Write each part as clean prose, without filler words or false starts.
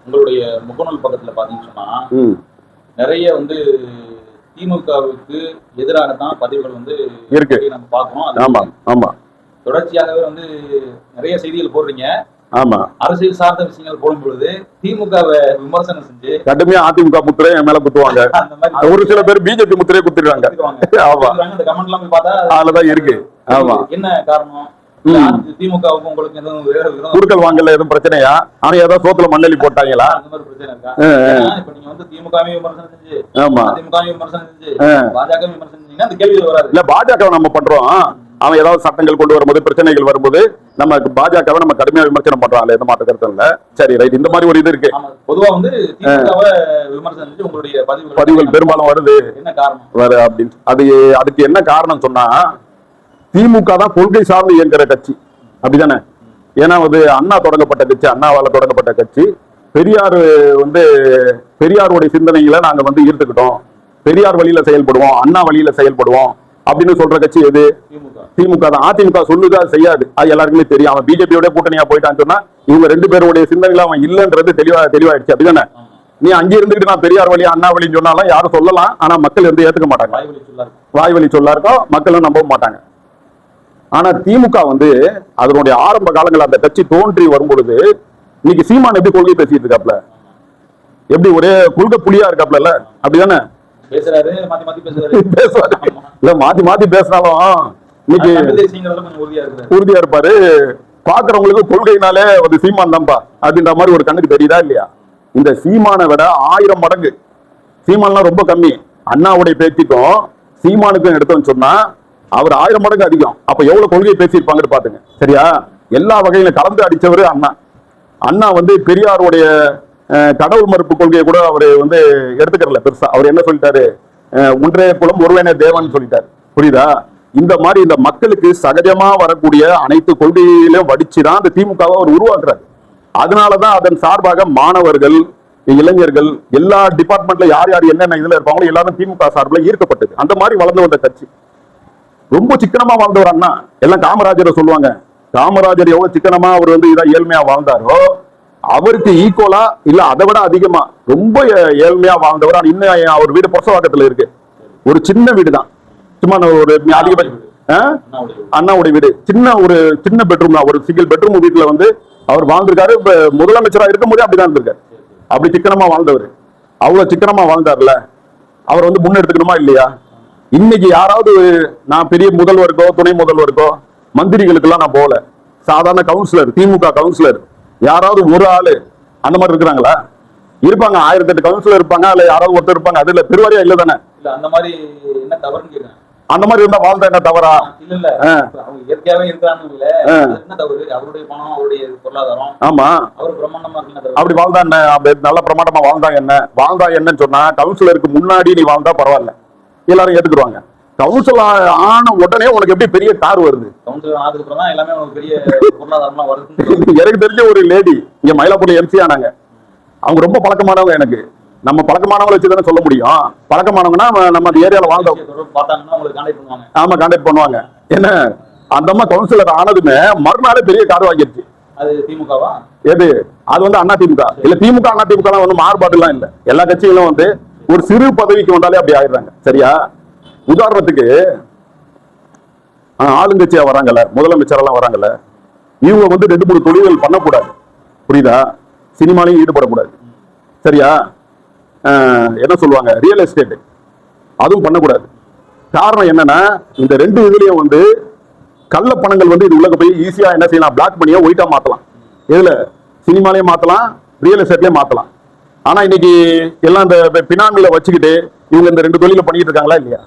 உங்களுடைய முகநூல் பக்கத்துல பாத்தீங்கன்னு சொன்னா நிறைய வந்து திமுகவுக்கு எதிராகத்தான் பதிவுகள் வந்து இருக்கு நம்ம பாக்குறோம். ஆமா ஆமா, தொடர்ச்சியாகவே வந்து நிறைய செய்திகள் போடுறீங்க. ஆமா, அரசியல் சார்ந்த விஷயங்கள் போடும் பொழுது திமுகவை விமர்சனம் செஞ்சு கடுமையா அதிமுக முத்திரையை மேல குத்துவாங்க. ஒரு சில பேர் பிஜேபி முத்திரையை குத்திடுவாங்க. இந்த கமெண்ட் எல்லாம் போய் பார்த்தா அதுலதான் இருக்கு. ஆமா, என்ன காரணம்? திமுகவுக்கு உங்களுக்கு எதுவும் குடுக்கல் வாங்கல எதுவும் பிரச்சனையா? ஆனா ஏதோ சோத்துல மண்ணெலி போட்டாங்களா? அந்த மாதிரி பிரச்சனை இருக்கா? இப்ப நீங்க வந்து திமுகவையும் விமர்சனம் செஞ்சு, அதிமுகவையும் விமர்சனம் செஞ்சு, பாஜக விமர்சனம் செஞ்சீங்கன்னா அந்த கேள்வி வராது. இல்ல, பாஜக நம்ம பண்றோம். அவன் ஏதாவது சட்டங்கள் கொண்டு வரும்போது, பிரச்சனைகள் வரும்போது நம்ம பாஜகவை நம்ம கடுமையா விமர்சனம் பண்றாங்க. எந்த மாற்ற கருத்து இல்ல. சரி, ரைட். இந்த மாதிரி ஒரு இது இருக்கு. பொதுவா வந்து திமுகவை விமர்சனம் செஞ்சு உங்களுடைய பதிவுகள் பெரும்பாலும் வருது. என்ன காரணம் வர அப்படின்னு அதுக்கு என்ன காரணம் சொன்னா, திமுக தான் கொள்கை சார்ந்து இயங்குற கட்சி, அப்படிதானே? ஏன்னா வந்து அண்ணா தொடங்கப்பட்ட கட்சி, அண்ணாவால தொடங்கப்பட்ட கட்சி. பெரியார் வந்து பெரியாருடைய சிந்தனைகளை நாங்க வந்து ஈர்த்துக்கிட்டோம். பெரியார் வழியில செயல்படுவோம், அண்ணா வழியில செயல்படுவோம் அப்படின்னு சொல்ற கட்சி எது? திமுக தான். அதிமுக சொல்லுது, அது செய்யாது. அது எல்லாருக்குமே தெரியும். அவன் பிஜேபியோட கூட்டணியா போயிட்டான்னு சொன்னா இவங்க ரெண்டு பேருடைய சிந்தனைகள் அவன் இல்லைன்றது தெளிவாயிடுச்சு, அப்படிதானே? நீ அங்கே இருந்துகிட்டு நான் பெரியார் வழி அண்ணா வழின்னு சொன்னாலும் யாரும் சொல்லலாம். ஆனா மக்கள் வந்து ஏத்துக்க மாட்டாங்க. வாய் வழி சொல்லா இருக்கும், மக்களும் நம்ப மாட்டாங்க. ஆனா திமுக வந்து அதனுடைய ஆரம்ப காலங்கள் அந்த கட்சி தோன்றி வரும்பொழுது இன்னைக்கு சீமான் எப்படி கொள்கை பேசிட்டு இருக்காப்ல, எப்படி ஒரே கொள்கை புலியா இருக்காப்ல, அப்படிதானே? மாத்தி மாத்தி பேசினாலும் இன்னைக்கு உறுதியா இருப்பாரு. பாக்குறவங்களுக்கு கொள்கைனாலே ஒரு சீமான் தான்ப்பா அப்படின்ற மாதிரி ஒரு கண்ணுக்கு தெரியுதா இல்லையா? இந்த சீமானை விட 1000 மடங்கு சீமான்லாம் ரொம்ப கம்மி. அண்ணாவுடைய பேச்சுக்கும் சீமானுக்கும் எடுத்தோம்னு சொன்னா அவர் 1000 மடங்கு அதிகம். அப்ப எவ்வளவு கொள்கையை பேசியிருப்பாங்கன்னு பாத்துங்க. சரியா? எல்லா வகையில கலந்து அடிச்சவரு அண்ணா. அண்ணா வந்து பெரியாருடைய கடவுள் மறுப்பு கொள்கையை கூட அவரு வந்து எடுத்துக்கறல பெருசா. அவர் என்ன சொல்லிட்டாரு? ஒன்றே குலம் ஒருவனே தேவன் சொல்லிட்டாரு. புரியுதா? இந்த மாதிரி இந்த மக்களுக்கு சகஜமா வரக்கூடிய அனைத்து கொள்கையிலும் வடிச்சுதான் இந்த திமுகவை அவர் உருவாக்குறாரு. அதனாலதான் அதன் சார்பாக மாணவர்கள், இளைஞர்கள், எல்லா டிபார்ட்மெண்ட்ல யார் யார் என்னென்ன இதுல இருப்பாங்களோ எல்லாரும் திமுக சார்பில் ஈர்க்கப்பட்டது. அந்த மாதிரி வளர்ந்து வந்த கட்சி. ரொம்ப சிக்கனமா வாழ்ந்தவர் அண்ணா. எல்லாம் காமராஜரை சொல்லுவாங்க. காமராஜர் எவ்வளவு சிக்கனமா அவர் வந்து இதா ஏழ்மையா வாழ்ந்தாரோ அவருக்கு ஈக்குவலா இல்ல அதை விட அதிகமா ரொம்ப ஏழ்மையா வாழ்ந்தவர். இன்னும் அவர் வீடு பொசவாக்கத்துல இருக்கு. ஒரு சின்ன வீடு தான், சும்மா ஒரு அதிகபட்சம் அண்ணாவுடைய வீடு. சின்ன பெட்ரூம் தான், ஒரு சிங்கிள் பெட்ரூம் வீட்டுல வந்து அவர் வாழ்ந்திருக்காரு. முதலமைச்சரா இருக்கும் போதே அப்படிதான் இருந்திருக்காரு. அப்படி சிக்கனமா வாழ்ந்தவர். அவ்வளவு சிக்கனமா வாழ்ந்தார்ல, அவர் வந்து முன்னெடுத்துக்கணுமா இல்லையா? இன்னைக்கு யாராவது நான் பெரிய முதல்வருக்கோ துணை முதல்வருக்கோ மந்திரிகளுக்கு எல்லாம் நான் போகல. சாதாரண கவுன்சிலர், திமுக கவுன்சிலர் யாராவது ஒரு ஆளு அந்த மாதிரி இருக்கிறாங்களா? இருப்பாங்க. 1008 கவுன்சிலர் இருப்பாங்க, அதுல யாராவது ஒருத்தர் இருப்பாங்க. அதுல பெருவாரியா இல்ல தானே? அந்த மாதிரி என்ன தவறுன்னு கேக்குறேன். அந்த மாதிரி இருந்தா வாழ்ந்தா என்ன தவறா? இல்ல அவங்க இயற்கையாவே இருக்காங்க. இல்ல என்ன தவறு? அவருடைய பணம், அவருடைய பொருளாதாரம். ஆமா, அவர் பிரம்மாண்டமா இருக்கு. அப்படி வாழ்ந்தா என்ன? நல்ல பிரமாண்டமா வாழ்ந்தா என்ன? வாழ்ந்தா என்னன்னு சொன்னா, கவுன்சிலருக்கு முன்னாடி நீ வாழ்ந்தா பரவாயில்ல, எல்லாரும் ஏத்துக்குவாங்க. கவுன்சில் ஆன உடனே உனக்கு எப்படி பெரிய கார் வருது? எனக்கு தெரிஞ்ச ஒரு லேடி இங்க மயிலாப்பூர்ல எம்சி ஆனாங்க. அவங்க ரொம்ப பழக்கமானவங்க. எனக்கு நம்ம பழக்கமானவங்களை வச்சுதானே சொல்ல முடியும். பழக்கமானவங்கன்னா நம்ம அந்த ஏரியால வாழ்ந்த ஆமா கான்டாக்ட் பண்ணுவாங்க. என்ன அந்த அம்மா கவுன்சிலர் ஆனதுமே மறுநாளே பெரிய கார் வாங்கிருச்சு. எது? அது வந்து அண்ணா திமுக இல்ல. திமுக அண்ணா திமுக எல்லாம் வந்து மாறுபாடு எல்லாம் இல்ல. எல்லா கட்சிகளும் வந்து ஒரு சிறு பதவிக்கு வந்தாலே அப்படி ஆயிடுறாங்க. சரியா? உதாரணத்துக்கு ஆளுங்கட்சியா வராங்கல்ல, முதலமைச்சர் எல்லாம் வராங்கல்ல, இவங்க வந்து 2-3 தொழில்கள் பண்ணக்கூடாது. புரியுதா? சினிமாலையும் ஈடுபடக்கூடாது. சரியா? என்ன சொல்லுவாங்க, ரியல் எஸ்டேட் அதுவும் பண்ணக்கூடாது. காரணம் என்னன்னா, இந்த 2 இதுலயும் வந்து கள்ள பணங்கள் வந்து இது உள்ள போய் ஈஸியா என்ன செய்யலாம், பிளாக் பண்ணியோ ஒயிட்டா மாத்தலாம். இதுல சினிமாலையும் மாத்தலாம், ரியல் எஸ்டேட்லயும் மாத்தலாம். ஆனா இன்னைக்கு எல்லாம் இந்த பினாமில வச்சுக்கிட்டு இவங்க இந்த 2 தொழில பண்ணிட்டு இருக்காங்களா இல்லையா?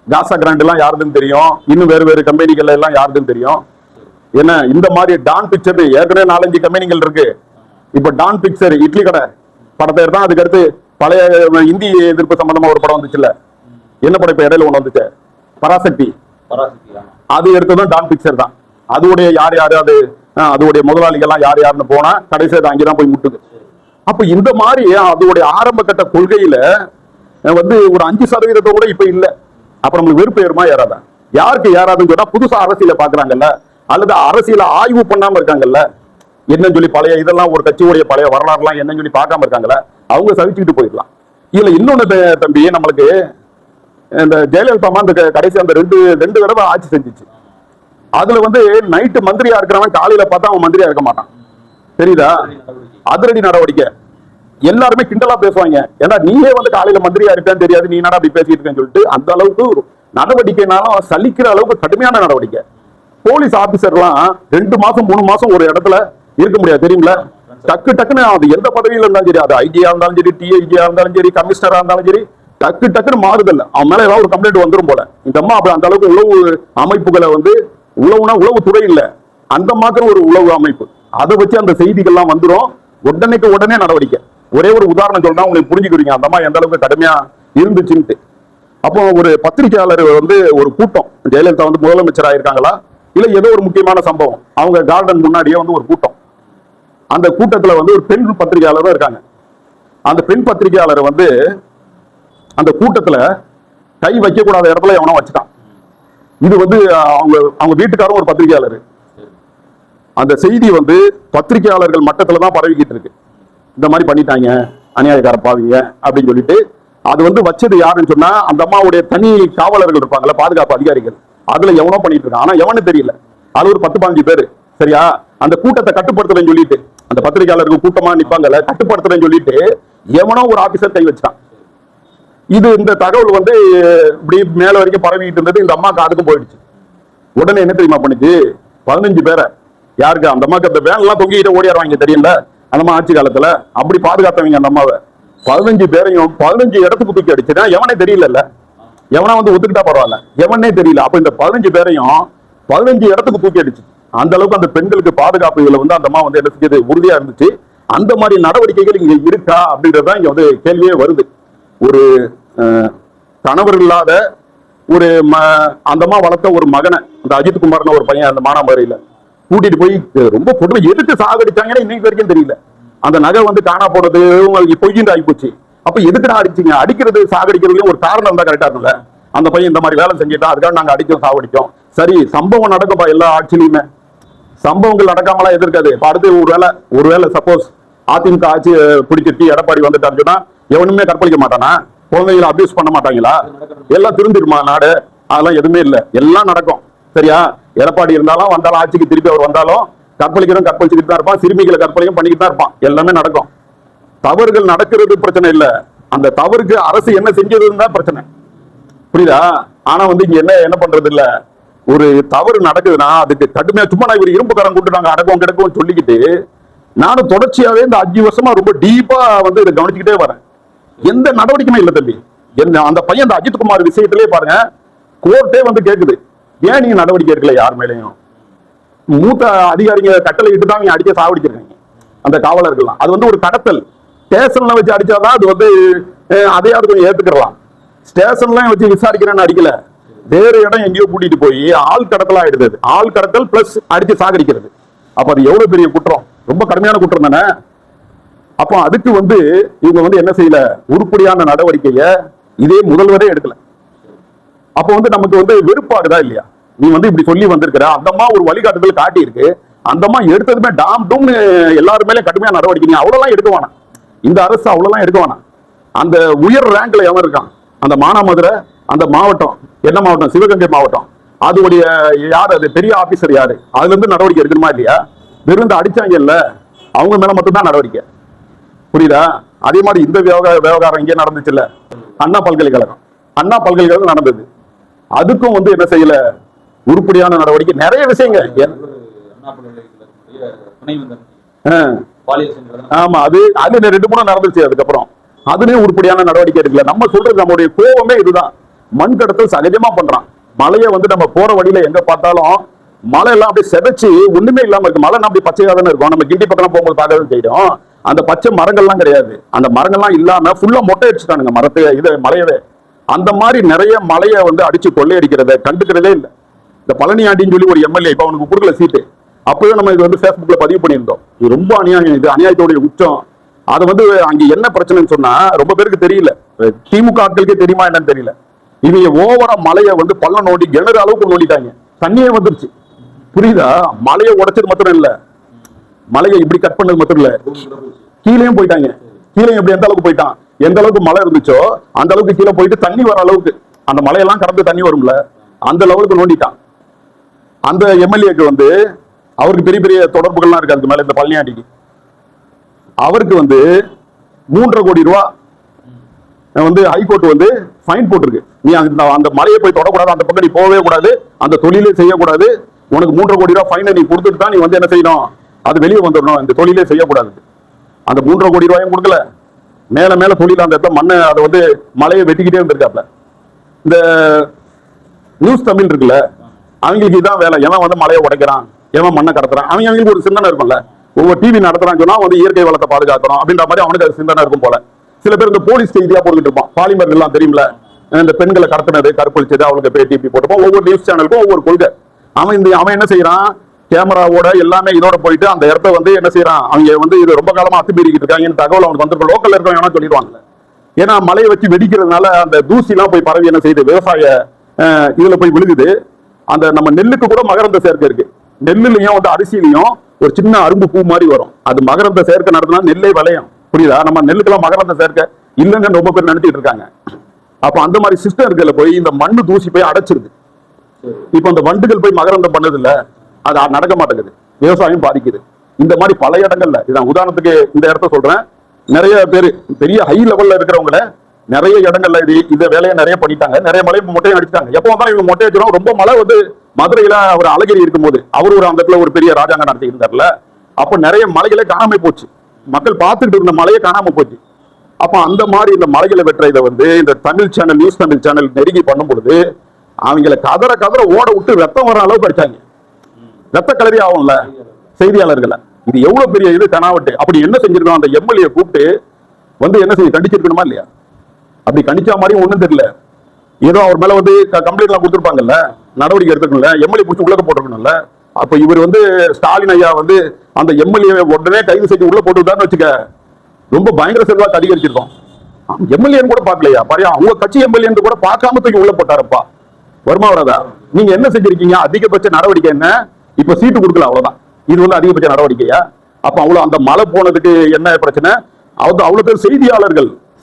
காசா கிராண்ட் எல்லாம் யாருதுன்னு தெரியும். இன்னும் வேறு கம்பெனிகள் எல்லாம் யாருதுன்னு தெரியும். என்ன இந்த மாதிரி டான் பிக்சர் ஏற்கனவே 4-5 கம்பெனிகள் இருக்கு. இப்ப டான் பிக்சர் இட்லி கடை படத்தை எடுத்தா, அதுக்கு அடுத்து பழைய இந்தி எதிர்ப்பு சம்பந்தமா ஒரு படம் வந்துச்சுல்ல, என்ன படம் இப்ப இடையில ஒண்ணு வந்துச்சு, பராசக்தி. அது எடுத்ததும் டான் பிக்சர் தான். அதுடைய யார் யாரு, அதுடைய முதலாளிகள்லாம் யார் யாருன்னு போனா கடைசி அது அங்கேதான் போய் முட்டுது. அப்ப இந்த மாதிரி அதோடைய ஆரம்ப கட்ட கொள்கையில வந்து ஒரு 5% கூட இப்ப இல்ல. அப்ப நம்மளுக்கு வெறுப்பு ஏறுமா ஏறாதா? யாருக்கு ஏறாதுன்னு சொன்னா, புதுசா அரசியல பாக்குறாங்கல்ல, அல்லது அரசியல ஆய்வு பண்ணாம இருக்காங்கல்ல. என்னன்னு சொல்லி பழைய இதெல்லாம் ஒரு கட்சியுடைய பழைய வரலாறுலாம் என்னன்னு சொல்லி பார்க்காம இருக்காங்களா, அவங்க சவிச்சுக்கிட்டு போயிடலாம். இதுல இன்னொன்னு தம்பி, நம்மளுக்கு இந்த ஜெயலலிதா அந்த கடைசி அந்த ரெண்டு தடவை ஆட்சி செஞ்சிச்சு. அதுல வந்து நைட்டு மந்திரியா இருக்கிறவன் காலையில பார்த்தா அவன் மந்திரியா இருக்க மாட்டான், தெரியுதா? அதிரடி நடவடிக்கை. எல்லாருமே கிண்டலா பேசுவாங்க, ஏன்னா நீயே வந்து காலையில மந்திரியா இருக்கான்னு தெரியாது, நீ என்னடா அப்படி பேசிட்டு இருக்கேன்னு சொல்லிட்டு. அந்த அளவுக்கு நடவடிக்கைனாலும் சலிக்கிற அளவுக்கு கடுமையான நடவடிக்கை. போலீஸ் ஆபீசர்லாம் 2 மாசம் 3 மாசம் ஒரு இடத்துல இருக்க முடியாது, தெரியுங்களா? டக்குன்னு அது எந்த பதவியில இருந்தாலும் சரி, அது ஐஜியா இருந்தாலும் சரி, டிஐஜியா இருந்தாலும் சரி, கமிஷனரா இருந்தாலும் சரி, டக்குன்னு மாறுதல். அவன் மேல ஏதாவது ஒரு கம்ப்ளைண்ட் வந்துரும் போல. இந்த அம்மா அப்படி அந்த அளவுக்கு உளவு அமைப்புகளை வந்து, உளவுனா உளவு துறை இல்ல, அந்த மாதிரி ஒரு உளவு அமைப்பு, அதை வச்சு அந்த செய்திகள்லாம் வந்துடும். உடனே நடவடிக்கை. ஒரே ஒரு உதாரணம் சொல்றா உங்களுக்கு புரிஞ்சுக்கிறீங்க அந்த அம்மா எந்த அளவுக்கு கடுமையா இருந்துச்சுன்ட்டு. அப்போ ஒரு பத்திரிகையாளர் வந்து ஒரு கூட்டம், ஜெயலலிதா வந்து முதலமைச்சர் ஆயிருக்காங்களா இல்ல ஏதோ ஒரு முக்கியமான சம்பவம், அவங்க கார்டன் முன்னாடியே வந்து ஒரு கூட்டம். அந்த கூட்டத்துல வந்து ஒரு பெண் பத்திரிகையாளரும் இருக்காங்க. அந்த பெண் பத்திரிகையாளர் வந்து அந்த கூட்டத்துல கை வைக்க கூடாத இடத்துல எவனோ வச்சுட்டான். இது வந்து அவங்க வீட்டுக்காரும் ஒரு பத்திரிகையாளர். அந்த செய்தி வந்து பத்திரிகையாளர்கள் மட்டத்துலதான் பரவிக்கிட்டு இருக்கு. இந்த மாதிரி பண்ணிட்டாங்க அநியாயக்கார பாவீங்க அப்படின்னு சொல்லிட்டு. அது வந்து வச்சது யாருன்னு சொன்னா அந்த அம்மாவுடைய தனி காவலர்கள் இருப்பாங்கல்ல, பாதுகாப்பு அதிகாரிகள், அதுல எவனோ பண்ணிட்டு இருக்கான். ஆனா எவனு தெரியல. அது ஒரு 10-15 பேரு. சரியா? அந்த கூட்டத்தை கட்டுப்படுத்துறேன்னு சொல்லிட்டு, அந்த பத்திரிகையாளருக்கு கூட்டமா நிப்பாங்கல்ல, கட்டுப்படுத்துறேன்னு சொல்லிட்டு எவனோ ஒரு ஆபீசர் கை வச்சான். இது இந்த தகவல் வந்து இப்படி மேல வரைக்கும் பரவிட்டு இருந்தது. இந்த அம்மா காதுக்கும் போயிடுச்சு. உடனே என்ன தெரியுமா பண்ணுச்சு? 15 பேரை, யாருக்கு அந்த அம்மாக்கு அந்த வேன் எல்லாம் தொங்கிட்டு ஓடியாருவாங்க தெரியல, அந்த அம்மா ஆட்சி காலத்துல அப்படி பாதுகாத்தவங்க அந்த அம்மாவை. 15 பேரையும் 15 இடத்துக்கு தூக்கி அடிச்சுன்னா எவனே தெரியல. எவனா வந்து ஒத்துக்கிட்டா பரவாயில்ல, எவனே தெரியல. அப்ப இந்த 15 பேரையும் 15 இடத்துக்கு தூக்கி அடிச்சு. அந்த அளவுக்கு அந்த பெண்களுக்கு பாதுகாப்பு இதுல வந்து அந்த அம்மா வந்து என்ன செஞ்சது, உறுதியா இருந்துச்சு. அந்த மாதிரி நடவடிக்கைகள் இங்க இருக்கா அப்படின்றதுதான் இங்க வந்து கேள்வியே வருது. ஒரு கணவர் இல்லாத ஒரு அந்த அம்மா வளர்த்த ஒரு மகனை, அந்த அஜித் குமார்னு ஒரு பையன், அந்த மானாமதுரையில கூட்டிட்டு போய் ரொம்ப கொடுமை, எதுக்கு சாகடிச்சாங்கன்னு இன்னைக்கு வரைக்கும் தெரியல. அந்த நகை வந்து காணா போனது பொய்யின்னு ஆகிப்போச்சு. அப்ப எதுக்கு நான் அடிச்சீங்க? அடிக்கிறது சாகடிக்கிறதுலயும் ஒரு காரணம் இருந்தா கரெக்டா இருக்குல்ல. அந்த பையன் இந்த மாதிரி வேலை செஞ்சுட்டா, அதுக்காக நாங்க அடிச்சோம் சாவடிச்சோம். சரி, சம்பவம் நடக்கும்பா எல்லா ஆட்சியிலுமே. சம்பவங்கள் நடக்காமலாம் எதிர்க்காது. இப்ப அடுத்து ஒருவேளை சப்போஸ் அதிமுக ஆட்சி பிடிச்சிட்டு எடப்பாடி வந்துட்டான்னு சொன்னா எவனுமே கற்பழிக்க மாட்டானா? குழந்தைகளை அபியூஸ் பண்ண மாட்டாங்களா? எல்லாம் திருந்திருமா நாடு? அதெல்லாம் எதுவுமே இல்லை, எல்லாம் நடக்கும். சரியா? எடப்பாடி இருந்தாலும் வந்தாலும் ஆட்சிக்கு திருப்பி அவர் வந்தாலும் கற்பழிச்சுக்கிட்டு தான் இருப்பான், சிறுமிகளை கற்பழிக்கும் பண்ணிக்கிட்டு தான் இருப்பான். எல்லாமே நடக்கும். தவறுகள் நடக்கிறது பிரச்சனை இல்ல, அந்த தவறுக்கு அரசு என்ன செஞ்சதுன்னு தான் பிரச்சனை. புரியுதா? ஆனா வந்து இங்க என்ன பண்றது இல்ல, ஒரு தவறு நடக்குதுன்னா அதுக்கு கடுமையா சும்மா நான் இவர் இரும்பு கரம் கூட்டு நாங்க அடக்கம் கிடக்கும் சொல்லிக்கிட்டு, நானும் தொடர்ச்சியாவே இந்த 5 வருஷமா ரொம்ப டீப்பா வந்து இதை கவனிச்சுக்கிட்டே வரேன். எந்த நடவடிக்கையுமே இல்லை தம்பி. அந்த பையன் அந்த அஜித் குமார் விஷயத்திலே பாருங்க, கோர்ட்டே வந்து கேக்குது, ஏன் நீங்க நடவடிக்கை எடுக்கல யார் மேலேயும்? மூத்த அதிகாரிங்க கட்டளை இட்டு தான் நீங்க அடிக்க சாவடிச்சிருக்காங்க அந்த காவலர்கள்லாம். அது வந்து ஒரு கடத்தல். ஸ்டேஷன்ல வச்சு அடிச்சாதான் அது வந்து அதையாவது கொஞ்சம் ஏத்துக்கலாம். ஸ்டேஷன்லாம் வச்சு விசாரிக்கிறேன்னு அடிக்கல, வேற இடம் எங்கேயோ கூட்டிட்டு போய் ஆள் கடத்தல் ஆயிடுது. ஆள் கடத்தல் பிளஸ் அடிச்சு சாகடிக்கிறது. அப்ப அது எவ்வளவு பெரிய குற்றம், ரொம்ப கடுமையான குற்றம் தானே. அப்போ அதுக்கு வந்து இவங்க வந்து என்ன செய்யல, உருப்படியான நடவடிக்கைய இதே முதல்வரே எடுக்கல. அப்போ வந்து நமக்கு வந்து வெறுப்பாகுதா இல்லையா? நீ வந்து இப்படி சொல்லி வந்திருக்கிற, அந்தம்மா ஒரு வழிகாட்டுதல் காட்டி இருக்கு, அந்தம்மா எடுத்ததுமே டாம் டூம்னு எல்லாருமே கடுமையான நடவடிக்கை. அவ்வளவுலாம் எடுக்க வேணாம், இந்த அரசு அவ்வளவுலாம் எடுக்க வேணாம். அந்த உயர் ரேங்க்ல எவன் இருக்கான், அந்த மானாமதுரை அந்த மாவட்டம், என்ன மாவட்டம், சிவகங்கை மாவட்டம், அதோடைய யாரு, அது பெரிய ஆபீசர் யாரு, அதுல இருந்து நடவடிக்கை எடுக்கணுமா இல்லையா? வெறும் அடிச்சாங்க இல்ல, அவங்க மேல மட்டும் தான் நடவடிக்கை. புரியுதா? அதே மாதிரி இந்த விவகாரம் இங்கே நடந்துச்சு இல்ல, அண்ணா பல்கலைக்கழகம் நடந்தது. அதுக்கும் வந்து என்ன செய்யல, உருப்படியான நடவடிக்கை. நிறைய விஷயங்கள். ஆமா, அது 2-3 நடந்துச்சு. அதுக்கப்புறம் அதுலயும் உருப்படியான நடவடிக்கை எடுக்கல. நம்ம சொல்றது, நம்மளுடைய கோபமே இதுதான். மண் கடத்தல் சகஜமா பண்றான். மலையை வந்து நம்ம போற வழியில எங்க பார்த்தாலும் மலை எல்லாம் அப்படியே செதைச்சு ஒண்ணுமே இல்லாம இருக்கு. மலை அப்படி பச்சையா தானே இருக்கும். நம்ம கிண்டி பக்கம் போகும்போது பார்க்கவே செய்யும். அந்த பச்சை மரங்கள்லாம் கிடையாது. அந்த மரங்கள்லாம் இல்லாம ஃபுல்லா மொட்டை அடிச்சுட்டானுங்க மரத்தை, இது மலையவே. அந்த மாதிரி நிறைய மலையை வந்து அடிச்சு கொள்ளையடிக்கிறத கண்டுக்கிறதே இல்லை. இந்த பழனி ஆண்டின்னு சொல்லி ஒரு எம்எல்ஏ, இப்ப அவனுக்கு கொடுக்கல சீட்டு, அப்பவே நம்ம இது வந்து Facebookல பதிவு பண்ணியிருந்தோம். இது ரொம்ப அநியாயம், இது அநியாயத்தோடைய உச்சம். அது வந்து அங்க என்ன பிரச்சனைன்னு சொன்னா ரொம்ப பேருக்கு தெரியல, திமுக ஆட்களுக்கே தெரியுமா என்னன்னு தெரியல. இவங்க ஓவரா மலையை வந்து பள்ளம் நோண்டி கிணறு அளவுக்கு நோண்டிட்டாங்க, தண்ணியே வந்துருச்சு. புரியுதா? மலையை உடைச்சது மாத்திரம் இல்ல, மலையை இப்படி கட் பண்ணது மட்டும் இல்ல, கீழேயும் போயிட்டாங்க. கீழே எப்படி எந்த அளவுக்கு போயிட்டான், எந்த அளவுக்கு மழை இருந்துச்சோ அந்த அளவுக்கு கீழே போயிட்டு தண்ணி வர அளவுக்கு, அந்த மலையெல்லாம் கடந்து தண்ணி வரும்ல அந்த லெவலுக்கு நோண்டிட்டான். அந்த எம்எல்ஏக்கு வந்து அவருக்கு பெரிய பெரிய தொடர்புகள்லாம் இருக்கு அதுக்கு மேல, இந்த பழனியாண்டிக்கு அவருக்கு வந்து 3.5 கோடி ரூபா வந்து ஹைகோர்ட் வந்து ஃபைன் போட்டிருக்கு. நீ அந்த மலையை போய் தொடக்கூடாது, அந்த பக்கம் நீ போகவே கூடாது, அந்த தொழிலே செய்யக்கூடாது, உனக்கு 3.5 கோடி ரூபா ஃபைனை நீ கொடுத்துட்டு தான் நீ வந்து என்ன செய்யணும், அது வெளியே வந்துடணும், இந்த தொழிலே செய்யக்கூடாது. அந்த 3.5 கோடி ரூபாயும் கொடுக்கல, மேல மேல தொழில் அந்த இடத்துல மண்ணை அதை வந்து மலையை வெட்டிக்கிட்டே இருந்திருக்காப்ல. இந்த நியூஸ் தமிழ் இருக்குல்ல, அவங்களுக்கு இதான் வேலை. எவன் வந்து மலையை உடைக்கிறான், எவன் மண்ணை கடத்துறான், அவங்களுக்கு ஒரு சிந்தனை இருக்கும்ல. ஒவ்வொரு டிவி நடத்துறான்னு சொன்னா வந்து இயற்கை வளத்தை பாதுகாக்கணும் அப்படின்ற மாதிரி அவனுக்கு அது சிந்தனை இருக்கும் போல. சில பேர் இந்த போலீஸ் செய்தியா போட்டுக்கிட்டு இருப்பான், பாலிமர் எல்லாம் தெரியுமில்ல, இந்த பெண்களை கடத்தினது கற்பழிச்சது அவங்களுக்கு பேட்டி போட்டுப்பான். ஒவ்வொரு நியூஸ் சேனலுக்கும் ஒவ்வொரு கொள்கை. அவன் என்ன செய்யறான், கேமராவோட எல்லாமே இதோட போயிட்டு அந்த இடத்த வந்து என்ன செய்யறான், அவங்க வந்து இது ரொம்ப காலமா அத்துமீறிக்கிட்டு இருக்காங்கன்னு தகவல் அவனுக்கு வந்து லோக்கல்ல இருக்கவங்க சொல்லிடுவாங்க. ஏன்னா மலையை வச்சு வெடிக்கிறதுனால அந்த தூசி எல்லாம் போய் பரவி என்ன செய்யுது, விவசாய இதுல போய் விழுகுது. அந்த நம்ம நெல்லுக்கு கூட மகரந்த சேர்க்கை இருக்கு. நெல்லுலயும் வந்து அரிசியிலையும் ஒரு சின்ன அரும்பு பூ மாதிரி வரும், அது மகரந்த சேர்க்கை நடத்தினா நெல்லே விளையும். புரியுதா? நம்ம நெல்லுக்கெல்லாம் மகரந்த சேர்க்கை இல்லைன்னு ரொம்ப பேர் நினைச்சிட்டு இருக்காங்க. அப்ப அந்த மாதிரி சிஸ்டம் இருக்குல்ல, போய் இந்த மண்ணு தூசி போய் அடைச்சிருது. இப்ப இந்த வண்டுகள் போய் மகரந்தம் பண்ணது இல்ல, அது நடக்க மாட்டேங்குது, விவசாயம் பாதிக்குது. இந்த மாதிரி பல இடங்கள்ல, இதான் உதாரணத்துக்கு இந்த இடத்த சொல்றேன், நிறைய பேர் பெரிய ஹை லெவல்ல இருக்கிறவங்கள நிறைய இடங்கள்ல இந்த வேலையை நிறைய பண்ணிட்டாங்க. நிறைய மலை மொட்டையை அடிச்சிட்டாங்க. எப்போ வந்தாலும் இவங்க மொட்டை அடிச்சிடும். ரொம்ப மழை வந்து மதுரையில அவர் அழகிரி இருக்கும் போது அவர் ஒரு அந்த இடத்துல ஒரு பெரிய ராஜாங்கம் நடத்தி இருந்தார்ல, அப்ப நிறைய மலைகளே காணாம போச்சு, மக்கள் பார்த்துட்டு இருந்த மலையை காணாம போச்சு. அப்ப அந்த மாதிரி இந்த மலைகளை வெற்ற இதை வந்து இந்த Tamil channel, news Tamil channel நெருங்கி பண்ணும் பொழுது அவங்களை கதற கதற ஓட விட்டு ரத்தம் வர அளவுக்கு அடிச்சாங்க. ரத்த கலரி ஆகும்ல செய்தியாளர்களை. இது எவ்வளவு பெரிய இது கனாவட்டு. அப்படி என்ன செஞ்சிருக்கோம், அந்த எம்எல்ஏ கூப்பிட்டு வந்து என்ன செய்ய கண்டிச்சிருக்கணுமா இல்லையா? அப்படி கண்டிச்சா மாதிரியும் ஒண்ணும் தெரியல. ஏதோ அவர் மேல வந்து கம்ப்ளைண்ட் எல்லாம் கொடுத்துருப்பாங்கல்ல, நடவடிக்கை எடுத்துக்கணும்ல, எம்எல்ஏ பிடிச்சி உள்ள போட்டுருக்கணும்ல. அப்ப இவர் வந்து ஸ்டாலின் ஐயா வந்து அந்த எம்எல்ஏ உடனே கைது செஞ்சு உள்ள போட்டுட்டான்னு வச்சுக்க, ரொம்ப பயங்கர செல்வாக்கு அதிகரிச்சிருக்கோம். எம்எல்ஏன்னு கூட பாக்கலையா, பாரியா உங்க கட்சி எம்எல்ஏ கூட பார்க்காம தூக்கி உள்ள போட்டாரப்பா. வருமா வராதா? நீங்க என்ன செஞ்சிருக்கீங்க? அதிகபட்ச நடவடிக்கை என்ன? இப்ப சீட்டு கொடுக்கல, அவ்வளவுதான். இது வந்து அதிகபட்ச நடவடிக்கையா? அப்ப அவ்வளவு அந்த மழை போனதுக்கு என்ன பிரச்சனை? அவ்வளவு பேர்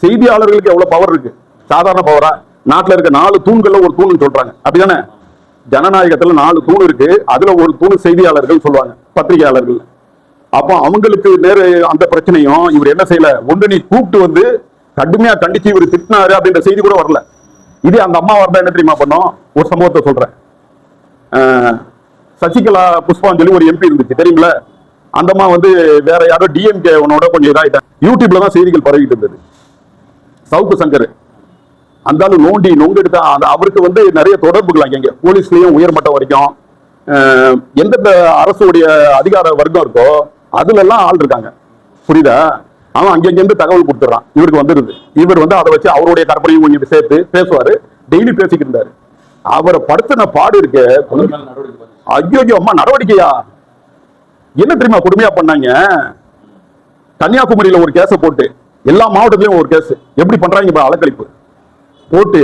செய்தியாளர்களுக்கு எவ்வளவு பவர் இருக்கு? சாதாரண பவரா? நாட்டுல இருக்க 4 தூண்கள்ல ஒரு தூண் சொல்றாங்க, அப்படிதானே? ஜனநாயகத்துல 4 தூண் இருக்கு, அதுல ஒரு தூண் செய்தியாளர்கள் சொல்லுவாங்க, பத்திரிகையாளர்கள். அப்போ அவங்களுக்கு நேர அந்த பிரச்சனையும் இவர் என்ன செய்யல, ஒன்று நீ கூப்பிட்டு வந்து கடுமையா கண்டிச்சு இவர் திட்டினாரு அப்படின்ற செய்தி கூட வரல. இதே அந்த அம்மா வரதா என்ன தெரியுமா பண்ணோம்? ஒரு சம்பவத்தை சொல்றேன். சசிகலா புஷ்பாஞ்சலி ஒரு எம்பி இருந்துச்சு தெரியுமில, அந்த அம்மா வந்து வேற யாரோ டிஎம்கே கொஞ்சம் இதாயிட்டாங்க. யூடியூப்ல தான் செய்திகள் பரவிட்டு இருந்தது. சவுக்கு சங்கர் அந்த ஆளு நோண்டி நொங்கெடுத்தா, அவருக்கு வந்து நிறைய தொடர்புகள் அங்க போலீஸ்லயும் உயர்மட்டம் வரைக்கும் எந்தெந்த அரசுடைய அதிகார வர்க்கம் இருக்கோ அதுல எல்லாம் ஆள் இருக்காங்க. புரியுதா? அவன் அங்கிருந்து தகவல் கொடுத்துறான், இவருக்கு வந்துருது. இவர் வந்து அதை வச்சு அவருடைய கற்பனையும் கொஞ்சம் சேர்த்து பேசுவாரு, டெய்லி பேசிக்கிட்டு இருந்தாரு. அவரை படுத்தின பாடு இருக்கு. ஐயோ அம்மா, நடவடிக்கையா? என்ன தெரியுமா கொடுமையா பண்ணாங்க? கன்னியாகுமரியில ஒரு கேஸ போட்டு எல்லா மாவட்டத்திலயும் ஒரு கேஸ். எப்படி பண்றாங்க அலக்கழிப்பு போட்டு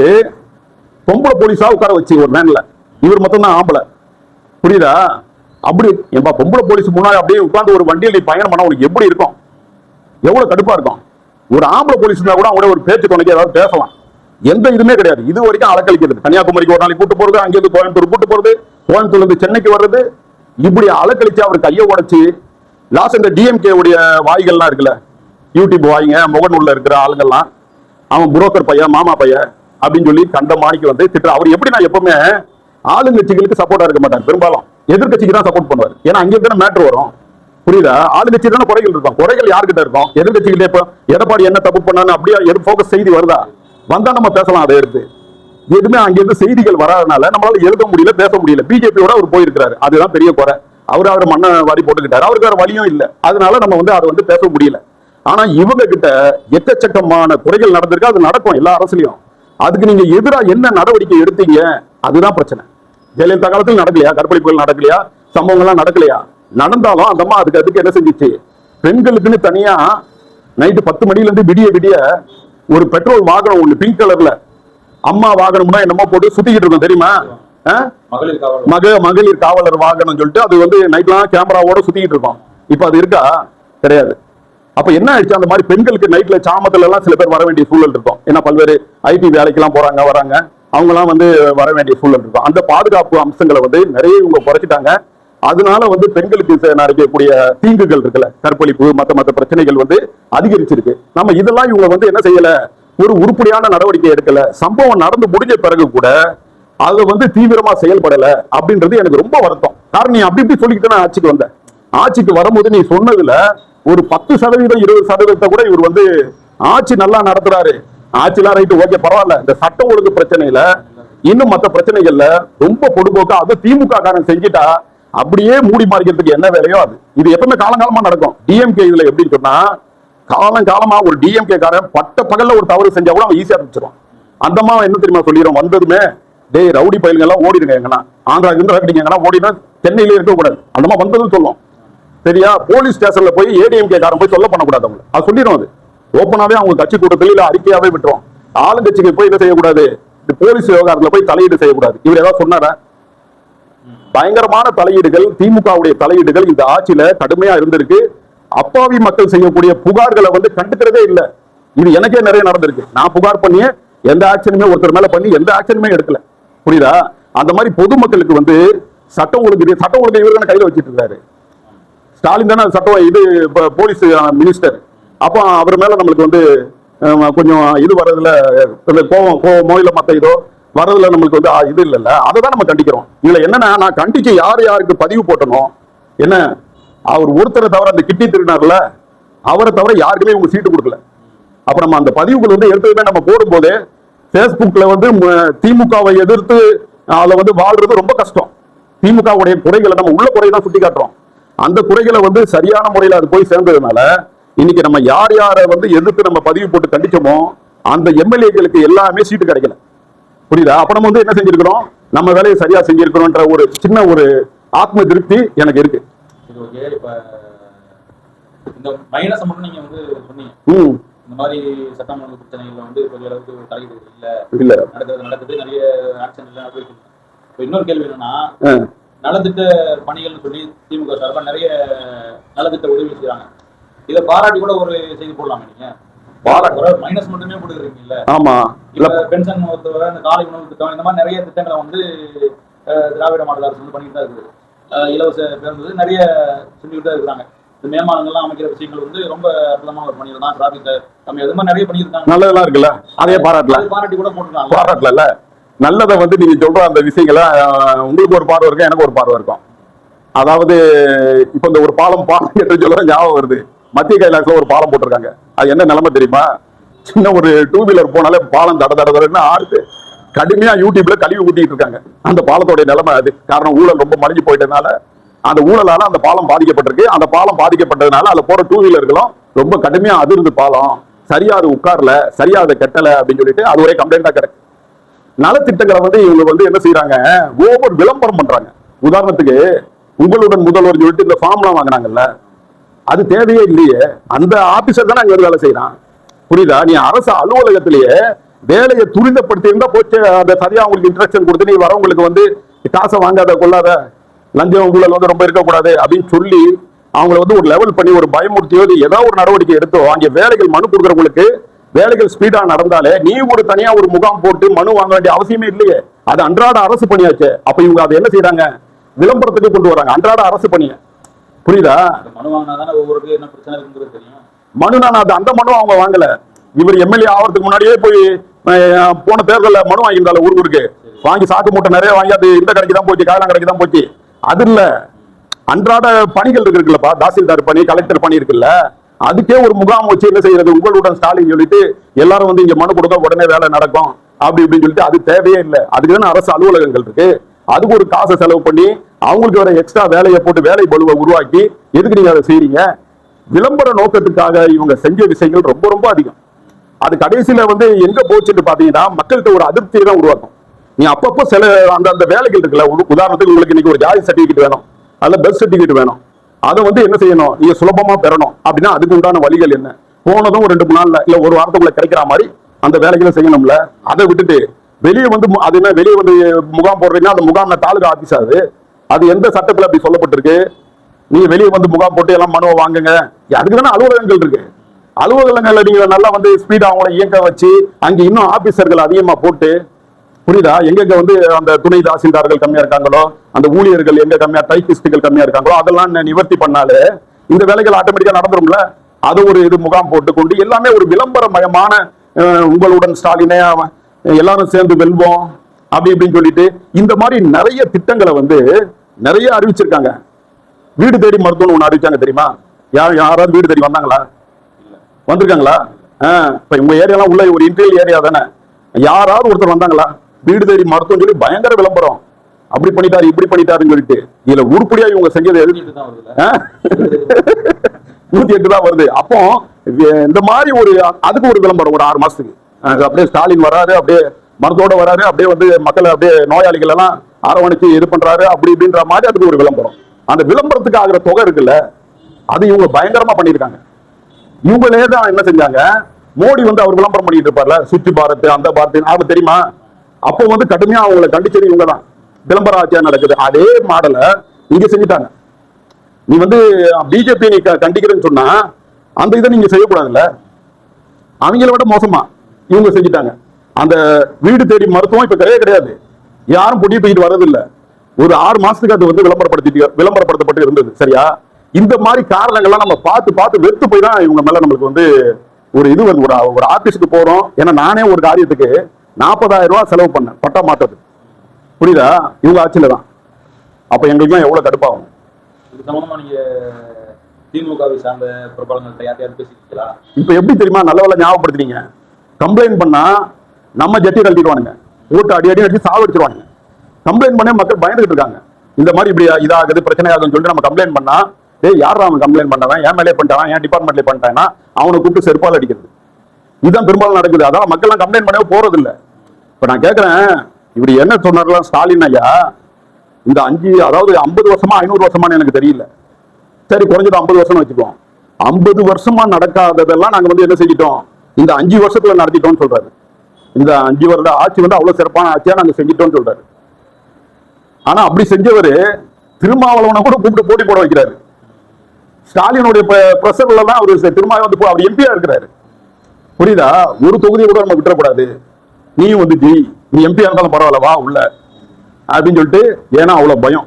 பொம்பளை போலீஸா உட்கார வச்சு ஒரு வேன்ல, இவர் மொத்தம் தான் ஆம்பளை. புரியுதா? அப்படி பொம்பளை போலீஸ் முன்னாடி அப்படியே உட்கார்ந்து ஒரு வண்டியில் பயணம் பண்ண உனக்கு எப்படி இருக்கும்? எவ்வளவு கடுப்பா இருக்கும். ஒரு ஆம்பளை போலீஸ் இருந்தா கூட அவங்க ஒரு பேச்சு துணைக்கு ஏதாவது பேசலாம். எந்த இதுவுமே கிடையாது. இது வரைக்கும் அலக்கழிக்கிறது. கன்னியாகுமரிக்கு ஒரு நாளைக்கு கூட்டு போறது, அங்கிருந்து கோயம்புத்தூர் கூட்டு போறது, கோயம்புத்தூர்ல இருந்து சென்னைக்கு வர்றது, இப்படி அலக்கழிச்சு அவர் கையை உடைச்சு லாஸ்ட் இந்த டிஎம்கே உடைய வாய்கள்லாம் இருக்குல்ல, யூடியூப் வாய்ங்க, முகநூல்ல இருக்கிற ஆளுங்கள்லாம், அவன் புரோக்கர் பையன், மாமா பையன் அப்படின்னு சொல்லி கண்ட மாணிக்கு வந்து திட்டு. அவர் எப்படின்னா எப்பவுமே ஆளுங்கட்சிகளுக்கு சப்போர்ட்டா இருக்க மாட்டார், பெரும்பாலும் எதிர்கட்சிக்கு தான் சப்போர்ட் பண்ணுவார். ஏன்னா அங்கே தானே மேட்ரு வரும். புரியுதா? ஆளுங்கட்சி தானே குறைகள் இருக்கும். குறைகள் யாருக்கிட்ட இருக்கும்? எதிர்கட்சிகிட்ட. இப்ப எடப்பாடி என்ன தப்பு பண்ணான்னு அப்படியே போக்கஸ் செய்தி வருதா? வந்தா நம்ம பேசலாம் அதை எடுத்து. எதுவுமே அங்கிருந்து செய்திகள் வராதனால நம்மளால எழுத முடியல, பேச முடியல. பிஜேபியோட அவர் போயிருக்கிறாரு, அதுதான் பெரிய குறை. அவர் மண்ணை வாரி போட்டுக்கிட்டாரு, அவருக்கு வேற வழியும் இல்லை. அதனால நம்ம வந்து அதை வந்து பேச முடியல. ஆனா இவங்க கிட்ட எக்கச்சக்கமான குறைகள் நடந்திருக்கு. அது நடக்கும் எல்லா அரசுலயும். அதுக்கு நீங்க எதிராக என்ன நடவடிக்கை எடுத்தீங்க? அதுதான் பிரச்சனை. ஜெயலலிதா காலத்தில் நடக்கலையா? கற்பழிப்புகள் நடக்கலையா? சம்பவங்கள்லாம் நடக்கலையா? நடந்தாலும் அந்த அம்மா அதுக்கு என்ன செஞ்சிச்சு? பெண்களுக்குன்னு தனியா நைட்டு 10 மணில இருந்து விடிய விடிய ஒரு பெட்ரோல் வாகனம் ஒண்ணு பிங்க் கலர்ல, அம்மா வாகனம்னா என்னமோ போட்டு சுத்திக்கிட்டு இருக்கும் தெரியுமா? மகளிர் காவலர் வாகனம் சொல்லிட்டு அது வந்து நைட்லாம் கேமராவோட சுத்திக்கிட்டு இருக்கோம். இப்ப அது இருக்கா? கிடையாது. அப்ப என்ன ஆயிடுச்சு, அந்த மாதிரி பெண்களுக்கு நைட்ல சாமத்துல எல்லாம் சில பேர் வர வேண்டிய சூழல் இருக்கும். ஏன்னா பல்வேறு ஐடி வேலைக்கு எல்லாம் வராங்க, அவங்க எல்லாம் வர வேண்டிய சூழல் இருக்கும். அந்த பாதுகாப்பு அம்சங்களை நிறைய இவங்க குறைச்சிட்டாங்க. அதனால பெண்களுக்கு நடக்கக்கூடிய தீங்குகள் இருக்குல்ல, கற்பழிப்பு, மத்த பிரச்சனைகள் அதிகரிச்சிருக்கு. நம்ம இதெல்லாம் இவங்க என்ன செய்யல, ஒரு உருப்படியான நடவடிக்கை எடுக்கல. சம்பவம் நடந்து முடிஞ்ச பிறகு கூட அது தீவிரமா செயல்படல அப்படின்றது எனக்கு ரொம்ப வருத்தம். காரணம், நீ அப்படி சொல்லிக்கிட்டு நான் ஆட்சிக்கு வந்த. ஆட்சிக்கு வரும்போது நீ சொன்னதுல ஒரு 10% 20% கூட இவர் ஆட்சி நல்லா நடத்துறாரு, ஆட்சிலாம் ரைட்டு, ஓகே, பரவாயில்ல. இந்த சட்டம் ஒழுங்கு பிரச்சனையில இன்னும் மற்ற பிரச்சனைகள்ல ரொம்ப பொடுபோக்கா அது திமுக காரன் செஞ்சுட்டா அப்படியே மூடி மறைக்கிறதுக்கு என்ன வேலையோ அது. இது எப்பவுமே காலங்காலமா நடக்கும். டிஎம்கே இதுல எப்படின்னு சொன்னா, காலங்காலமா ஒரு டிஎம்கே காரன் பட்ட பகல்ல ஒரு தவறு செஞ்சா கூட அவன் ஈஸியா பிடிச்சிருவான். அந்த அம்மா என்ன தெரியுமா சொல்லிடும், வந்ததுமே டேய் ரவுடி பயிலுங்க எல்லாம் ஓடிடுங்க, எங்கன்னா ஆந்திரா எங்கன்னா ஓடினா சென்னையிலே இருக்க கூடாது. அந்த அம்மா வந்ததுன்னு சொல்லும். சரியா? போலீஸ் ஸ்டேஷன்ல போய் ஏடிஎம்கே காரன் போய் சொல்ல பண்ணக்கூடாது, அவங்க அது சொல்லிடும். அது ஓப்பனாவே அவங்க கட்சி கூட்டத்தில் இல்ல அறிக்கையாவே விட்டுரும். ஆளுங்கட்சிக்கு போய் இதை செய்யக்கூடாது, இந்த போலீஸ் விவகாரத்துல போய் தலையீடு செய்யக்கூடாது. இவர் ஏதாவது சொன்னாரா? பயங்கரமான தலையீடுகள், திமுகவுடைய தலையீடுகள் இந்த ஆட்சியில கடுமையா இருந்திருக்கு. அப்பாவி மக்கள் செய்யக்கூடிய புகார்களை கண்டுக்கிறதே இல்லை. இது எனக்கே நிறைய நடந்திருக்கு. நான் புகார் பண்ணி எந்த ஆக்ஷனுமே ஒருத்தர் மேல பண்ணி எந்த ஆக்ஷனுமே எடுக்கல. புரியுதா? அந்த மாதிரி பொதுமக்களுக்கு சட்டம் ஒழுங்கு இவர் தானே கையில வச்சிட்டு இருக்காரு. ஸ்டாலின் தானே சட்டம், இது போலீஸ் மினிஸ்டர். அப்போ அவர் மேல நம்மளுக்கு கொஞ்சம் இது வர்றதுல கோவமோ இல்ல மத்த இதோ வர்றதுல நம்மளுக்கு இது இல்லைல்ல, அதை தான் நம்ம கண்டிக்கிறோம். இதுல என்னன்னா, நான் கண்டிச்சு யாருக்கு பதிவு போட்டணும் என்ன, அவர் ஒருத்தரை தவிர அந்த கிட்னி திருடினார்ல அவரை தவிர யாருக்குமே இவங்க சீட்டு கொடுக்கல. அப்ப நம்ம அந்த பதிவுகள் எடுத்ததுமே நம்ம போடும்போது பேஸ்புக்ல திமுகவை எதிர்த்து அதுல வாழ்றது ரொம்ப கஷ்டம். திமுகவுடைய குறைகளை நம்ம உள்ள குறை தான் சுட்டி காட்டுறோம். அந்த குறைகளை சரியான முறையில் அது போய் சேர்ந்ததுனால இன்னைக்கு நம்ம யாரை எதிர்த்து நம்ம பதிவு போட்டு கண்டிச்சோமோ அந்த எம்எல்ஏக்களுக்கு எல்லாமே சீட்டு கிடைக்கல. புரியுதா? அப்ப நம்ம என்ன செஞ்சிருக்கிறோம், நம்ம வேலையை சரியா செஞ்சிருக்கிறோம்ன்ற ஒரு சின்ன ஒரு ஆத்ம திருப்தி எனக்கு இருக்கு. இந்த மைனஸ் மட்டும் நீங்க சொன்னீங்க, இந்த மாதிரி சட்டமன்ற பிரச்சனைகள்ல பெரிய அளவுக்கு தலையீடு இல்ல நடக்குது நிறைய ஆக்ஷன் இல்ல. இப்ப இன்னொரு கேள்வி என்னன்னா, நலத்திட்ட பணிகள்னு சொல்லி திமுக சார்பா நிறைய நலத்திட்ட உதவி செய்யறாங்க. இதை பாராட்டி கூட ஒரு செய்தி போடலாமா? நீங்க மைனஸ் மட்டுமே கொடுக்குறீங்கல்ல. ஆமா, இல்ல பென்ஷன் ஒருத்தவரை, இந்த காலை உணவு திட்டம், இந்த மாதிரி நிறைய திட்டங்களை திராவிட மாடல் அரசு பண்ணிட்டு தான் இருக்குது. இலவச பேருந்து நிறைய செஞ்சுக்கிட்டு தான் இருக்கிறாங்க. இந்த மேம்பாலங்கள்லாம் அமைக்கிற விஷயங்கள் ரொம்ப அற்புதமான ஒரு பணிகள் தான். டிராபிக் நம்ம எது மாதிரி நிறைய பண்ணியிருக்காங்க, நல்லதெல்லாம் இருக்குல்ல, அதே பாராட்டி கூட போட்டுருக்காங்க. பாராட்டல நல்லதை நீங்க சொல்ற அந்த விஷயங்களை உங்களுக்கு ஒரு பார்வை இருக்கும், எனக்கு ஒரு பார்வை இருக்கும். அதாவது இப்ப இந்த ஒரு பாலம் என்று சொல்ற ஞாபகம் வருது. மத்திய கைலாசல ஒரு பாலம் போட்டிருக்காங்க. அது என்ன நிலைமை தெரியுமா? சின்ன ஒரு 2 வீலர் போனாலே பாலம் தடன்னு ஆடுது. கடுமையா யூடியூப்ல கழிவு ஊட்டிட்டு இருக்காங்க. அந்த பாலத்தோட நிலைமை அது. காரணம், ஊழல் ரொம்ப மலிஞ்சு போயிட்டதுனால அந்த ஊழலால அந்த பாலம் பாதிக்கப்பட்டிருக்கு. அந்த பாலம் பாதிக்கப்பட்டதுனால அதுல போற 2 வீலர்களும் ரொம்ப கடுமையா அதிர்ந்து பாலம் சரியா அது உட்கார்ல, சரியா அதை கட்டல அப்படின்னு சொல்லிட்டு அது ஒரே கம்ப்ளைண்டா கிடக்கு. நலத்திட்டங்களை இவங்க என்ன செய்யறாங்க, ஓவர் விளம்பரம் பண்றாங்க. உதாரணத்துக்கு உங்களுடன் முதல்வர் சொல்லிட்டு இந்த ஃபார்ம்லாம் வாங்கினாங்கல்ல, அது தேவையே இல்லையே. அந்த ஆபீசர் தானே அங்க வேலை செய்யறான். புரியுதா? நீ அரசு அலுவலகத்திலேயே வேலையை துரிதப்படுத்தி இருந்தா போச்சு. அந்த சரியா உங்களுக்கு இன்ஸ்ட்ரக்ஷன் கொடுத்து நீ வரவங்களுக்கு காசை வாங்காத கொள்ளாத, லஞ்சம் ஊழல் ரொம்ப இருக்கக்கூடாது அப்படின்னு சொல்லி அவங்களை ஒரு லெவல் பண்ணி ஒரு பயமுறுத்தியோ ஏதாவது ஒரு நடவடிக்கை எடுத்தோ அங்கே வேலைகள் மனு கொடுக்குறவங்களுக்கு வேலைகள் ஸ்பீடா நடந்தாலே நீ ஒரு தனியா ஒரு முகாம் போட்டு மனு வாங்க வேண்டிய அவசியமே இல்லையே. அது அன்றாட அரசு பணியாச்சு. அப்ப இவங்க அதை என்ன செய்யறாங்க, விளம்பரத்துக்கு கொண்டு வராங்க அன்றாட அரசு பணியை. புரியுதா? மனு வாங்கினா ஒவ்வொரு என்ன பிரச்சனை இருக்குங்கிறது தெரியும். மனு நான் அந்த மனு அவங்க வாங்கல. இவர் எம்எல்ஏ ஆகிறதுக்கு முன்னாடியே போய் போன தேர்தலில் மனு வாங்கியிருந்தால ஊருக்கு வாங்கி சாக்கு மூட்டை நிறைய வாங்கி அது இந்த கடைக்கு தான் போச்சு, காயலாம் கடைக்கு தான் போச்சு. அது இல்ல, அன்றாட பணிகள் இருக்குல்லப்பா, தாசில்தார் பணி, கலெக்டர் பணி இருக்குல்ல, அதுக்கே ஒரு முகாம் வச்சு என்ன செய்யறது, உங்களுடன் ஸ்டாலின் சொல்லிட்டு எல்லாரும் இங்க மனு கொடுத்தா உடனே வேலை நடக்கும் அப்படி இப்படின்னு சொல்லிட்டு அது தேவையே இல்லை. அதுக்கு தானே அரசு அலுவலகங்கள் இருக்கு. அதுக்கு ஒரு காசை செலவு பண்ணி அவங்களுக்கு வர எக்ஸ்ட்ரா வேலையை போட்டு வேலை பளுவை உருவாக்கி எதுக்கு நீங்க அதை செய்றீங்க? விளம்பர நோக்கத்துக்காக இவங்க செஞ்ச விஷயங்கள் ரொம்ப ரொம்ப அதிகம். அது கடைசியில எங்க போச்சுன்னு பாத்தீங்கன்னா மக்கள்கிட்ட ஒரு அதிருப்தியை தான் உருவாக்கும். நீ அப்பப்போ சில அந்த வேலைகள் இருக்குல்ல, உதாரணத்துக்கு உங்களுக்கு இன்னைக்கு ஒரு ஜாதி சர்டிபிகேட் வேணும், அதுல பெர்த் சர்டிபிகேட் வேணும், அதை என்ன செய்யணும், நீங்க சுலபமா பெறணும் அப்படின்னா அதுக்கு உண்டான வழிகள் என்ன? போனதும் ஒரு 2 நாள்ல இல்ல ஒரு வாரத்துக்குள்ள கிடைக்கிற மாதிரி அந்த வேலைகளை செய்யணும்ல. அதை விட்டுட்டு வெளியே அது என்ன, வெளியே முகாம் போடுறீங்கன்னா அந்த முகாம் தாலுகா ஆபீஸ். அது எந்த சட்டத்துல அப்படி சொல்லப்பட்டிருக்கு? நீங்க வெளியே வந்து முகாம் போட்டு எல்லாம் மனுவை வாங்குங்க. அதுக்கு தானே அலுவலகங்கள் இருக்கு. அலுவலகங்கள்ல நீங்க நல்லா வந்து ஸ்பீடா அவங்கள இயக்க வச்சு அங்க இன்னும் ஆபீசர்கள் அதிகமா போட்டு, புரியுதா, எங்க வந்து அந்த துணை தாசில்தார்கள் கம்மியா இருக்காங்களோ, அந்த ஊழியர்கள் எங்க கம்மியா, டைபிஸ்டுகள் கம்மியா இருக்காங்களோ அதெல்லாம் நிவர்த்தி பண்ணாலே இந்த வேலைகள் ஆட்டோமேட்டிக்கா நடந்துரும்ல. அது ஒரு இது முகாம் போட்டு கொண்டு எல்லாமே ஒரு விளம்பரமயமான உங்களுடன் ஸ்டாலினே எல்லாரும் சேர்ந்து வெல்வோம் அப்படி இப்படின்னு சொல்லிட்டு இந்த மாதிரி நிறைய திட்டங்களை வந்து நிறைய அறிவிச்சிருக்காங்க. வீடு தேடி மருத்துவம் ஒண்ணு அறிவிச்சாங்க தெரியுமா? யாராவது வீடு தேடி வந்தாங்களா? வந்திருக்காங்களா? இப்ப உங்க ஏரியாலாம் உள்ள ஒரு இன்டீரியல் ஏரியா தானே, யாராவது ஒருத்தர் வந்தாங்களா? வீடு தேடி மருத்துவம் சொல்லி பயங்கர விளம்பரம், அப்படி பண்ணிட்டாரு இப்படி பண்ணிட்டாருன்னு சொல்லிட்டு. இதுல உருப்படியா இவங்க செஞ்சது 108 தான் வருது. அப்போ இந்த மாதிரி ஒரு அதுக்கு ஒரு விளம்பரம் ஒரு 6 மாசத்துக்கு அப்படியே ஸ்டாலின் வராரு, அப்படியே மருத்துவோட வராரு, அப்படியே வந்து மக்களை அப்படியே நோயாளிகள் எல்லாம் அரவணைச்சு இது பண்றாரு அப்படி இப்படின்ற மாதிரி அதுக்கு ஒரு விளம்பரம். அந்த விளம்பரத்துக்கு ஆகிற தொகை இருக்குல்ல, அது இவங்க பயங்கரமா பண்ணிருக்காங்க. இவங்களே தான் என்ன செஞ்சாங்க, மோடி வந்து அவர் விளம்பரம் பண்ணிட்டு இருப்பார்ல, சுற்றி பாரத் அந்த பாரத் அது தெரியுமா? அப்போ வந்து கடுமையா அவங்களை கண்டிச்சது இவங்க தான். விளம்பர ஆட்சியா நடக்குது. அதே மாடலை இங்க செஞ்சுட்டாங்க. நீ வந்து பிஜேபி நீ கண்டிக்கிறேன்னு சொன்னா அந்த இதை நீங்க செய்யக்கூடாதுல்ல. அவங்கள விட மோசமா இவங்க செஞ்சுட்டாங்க. அந்த வீடு தேடி மருத்துவம் இப்ப கிடையாது, யாரும் பொடி தூக்கிட்டு வர்றதில்லை. ஒரு 6 மாசத்துக்கு அது வந்து விளம்பரப்படுத்தப்பட்டு இருந்தது. சரியா? இந்த மாதிரி காரணங்கள்லாம் நம்ம பார்த்து வெறுத்து போய் தான் இவங்க மேல நம்மளுக்கு வந்து ஒரு இது வந்து ஒரு ஆபீஸுக்கு போறோம். ஏன்னா நானே ஒரு காரியத்துக்கு 40,000 ரூபாய் செலவு பண்ணேன் பட்டா மாற்றத்துக்கு, புரியுதா? இவங்க ஆட்சியில தான். அப்ப எங்களுக்கு எவ்வளவு கடுப்பாகும். இது சம்பந்தமா நீங்க திமுகவை சார்ந்த பிரபலங்கள்ட்ட யாரையாவது பேசிக்கிறீங்களா? இப்ப எப்படி தெரியுமா, நல்ல வேலை ஞாபகப்படுத்துறீங்க. கம்ப்ளைண்ட் பண்ணா நம்ம ஜட்டி கழட்டிடுவானுங்க, ஓட்டு அடி அடிச்சு சாவடிச்சிருவானுங்க. கம்ப்ளைண்ட் பண்ண மக்கள் பயந்துட்டு இருக்காங்க. இந்த மாதிரி இப்படி இதாகுது பிரச்சனை ஆகுதுன்னு சொல்லிட்டு நம்ம கம்ப்ளைண்ட் பண்ணா, யாரா அவன் கம்ப்ளைண்ட் பண்ணவன், என் மேலே பண்ணிட்டான், என் டிபார்ட்மெண்ட்ல பண்ணிட்டான்னா அவனை கூப்பிட்டு செருப்பால் அடிக்கிறது. இதுதான் பெரும்பாலும் நடக்குது. அதான் மக்கள் எல்லாம் கம்ப்ளைண்ட் பண்ணவே போறது இல்லை. இப்ப நான் கேட்கிறேன், இப்படி என்ன சொன்னார்லாம் ஸ்டாலின் ஐயா, இந்த 50 வருஷமா 500 வருஷமானு எனக்கு தெரியல, சரி குறைஞ்சது 50 வருஷம் வச்சுக்குவோம். 50 வருஷமா நடக்காததெல்லாம் நாங்க வந்து என்ன செஞ்சிட்டோம், இந்த 5 வருஷத்துல நடத்திட்டோம்னு சொல்றாரு. இந்த 5 வருட ஆட்சி வந்து அவ்வளவு சிறப்பான ஆட்சியா நாங்க செஞ்சிட்டோம்னு சொல்றாரு. ஆனா அப்படி செஞ்சவரு திருமாவளவனை கூட கூப்பிட்டு போட்டி போட வைக்கிறாரு. ஸ்டாலினுடைய பிரஷர்ல தான் அவரு திருமாவளவன் வந்து அவர் எம்பியா இருக்கிறாரு. புரியுதா? ஒரு தொகுதியை கூட நம்ம விட்டுறக்கூடாது, நீயும் வந்து நீ எம்பியா இருந்தாலும் பரவாயில்ல வா உள்ள அப்படின்னு சொல்லிட்டு. ஏன்னா அவ்வளவு பயம்.